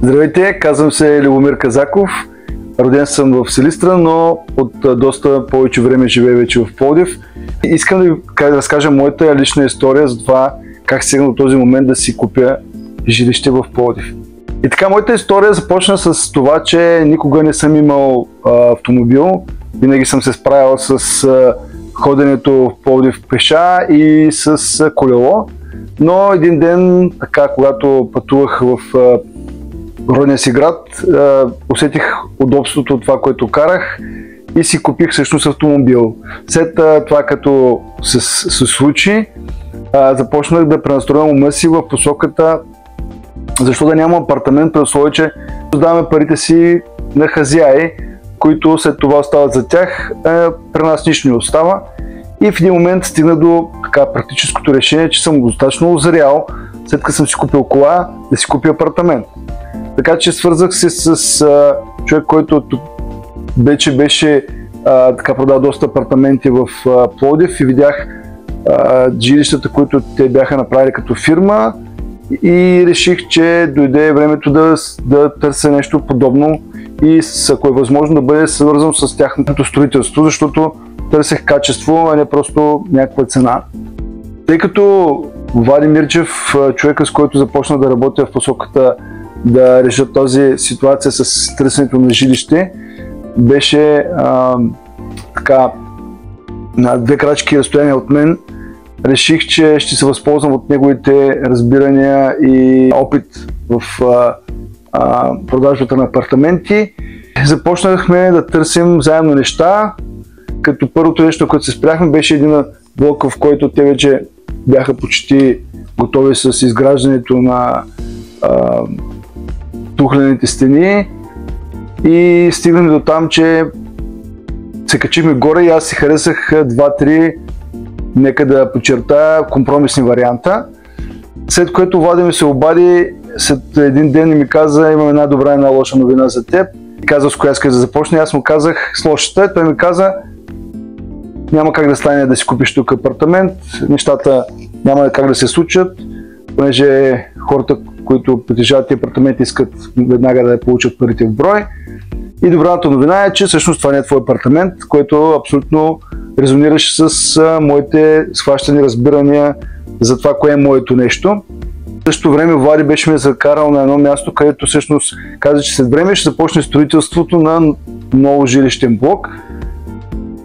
Здравейте, казвам се Любомир Казаков. Роден съм в Силистра, но от доста повече време живея вече в Пловдив. Искам да ви разкажа моята лична история за това как стигна до този момент да си купя жилище в Пловдив. И така, моята история започна с това, че никога не съм имал автомобил. Винаги съм се справял с ходенето в Пловдив пеша и с колело. Но един ден, така, когато пътувах в родния си град, усетих удобството от това, което карах и си купих всъщност автомобил. След това, като се случи, започнах да пренастроявам ума си в посоката защо да нямам апартамент, при условие, че даваме парите си на хазяи, които след това остават за тях, при нас нищо не остава. И в един момент стигна до така практическото решение, че съм достатъчно озрял, след като съм си купил кола, да си купя апартамент. Така че свързах се с човек, който вече беше продал доста апартаменти в Пловдив и видях жилищата, които те бяха направили като фирма и реших, че дойде времето да търся нещо подобно и ако е възможно да бъде свързано с тяхното строителство, защото търсех качество, а не просто някаква цена. Тъй като Влади Мирчев, човека, с който започна да работя в посоката да решат тази ситуация с търсенето на жилище, беше на 2 крачки разстояние от мен. Реших, че ще се възползвам от неговите разбирания и опит в продажбата на апартаменти. Започнахме да търсим заедно неща, като първото нещо, което се спряхме, беше един блок, в който те вече бяха почти готови с изграждането на тухлените стени и стигнахме до там, че се качихме горе и аз си харесах 2-3, нека да подчертая, компромисни варианта. След което Влади ми се обади след един ден и ми каза: имам една добра и една лоша новина за теб. И каза с коя искаш да започне. Аз му казах с лошата. Той ми каза: няма как да стане да си купиш тук апартамент, нещата няма как да се случат, понеже хората, които притежават тези апартаменти, искат веднага да получат парите в брой. И добраната новина е, че всъщност това не е твой апартамент, което абсолютно резонираше с моите схващани разбирания за това, кое е моето нещо. В същото време Влади беше ме закарал на едно място, където всъщност каза, че след време ще започне строителството на нов жилищен блок,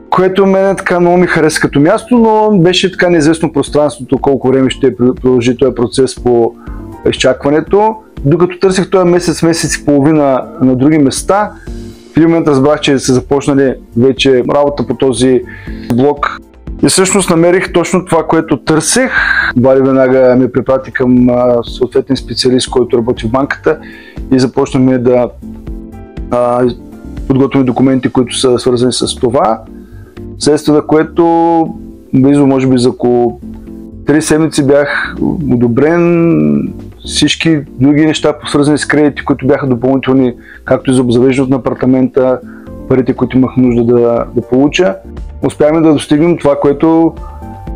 което мен така много ми хареса като място, но беше така неизвестно пространството, колко време ще продължи този процес по изчакването. Докато търсих този месец и половина на други места, в един момент разбрах, че са започнали вече работа по този блок. И всъщност намерих точно това, което търсех. Влади веднага ме препрати към съответен специалист, който работи в банката и започнахме да подготвим документи, които са свързани с това. Следствие на което близо, може би за около 3 седмици бях одобрен. Всички други неща, свързани с кредити, които бяха допълнителни, както и за обзавеждането на апартамента, парите, които имах нужда да получа. Успяхме да достигнем това, което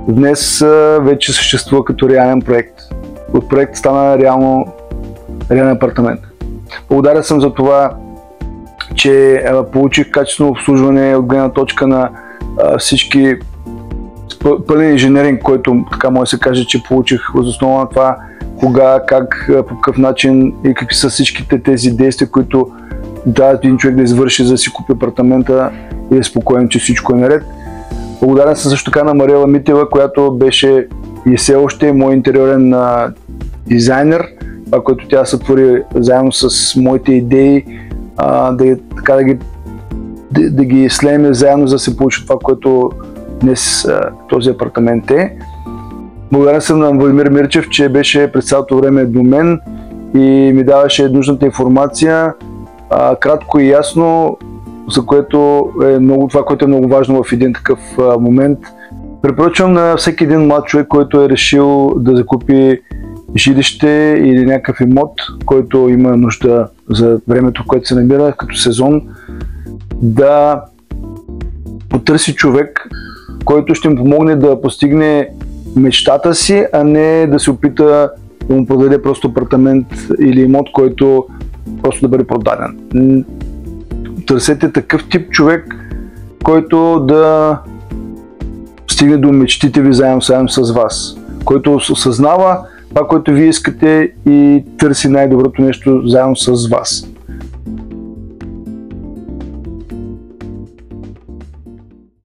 днес вече съществува като реален проект. От проект стана реален апартамент. Благодарен съм за това, че получих качествено обслужване от гледна точка на всички пълен инженеринг, който така може да се каже, че получих въз основа на това кога, как, по какъв начин и какви са всичките тези действия, които дават един човек да извърши, за да си купи апартамента и е спокоен, че всичко е наред. Благодарен съм също така на Мариела Митева, която беше и все още мой интериорен дизайнер, това, което тя сътвори заедно с моите идеи, да ги слеем заедно, за да се получи това, което днес този апартамент е. Благодарен съм на Владимир Мирчев, че беше през цялото време до мен и ми даваше нужната информация, кратко и ясно, за което това, което е много важно в един такъв момент. Препоръчвам на всеки един млад човек, който е решил да закупи жилище или някакъв имот, който има нужда за времето, в което се намира като сезон, да потърси човек, който ще му помогне да постигне мечтата си, а не да се опита да му продаде просто апартамент или имот, който просто да бъде продаден. Търсете такъв тип човек, който да стигне до мечтите ви заедно с вас, който осъзнава това, което вие искате и търси най-доброто нещо заедно с вас.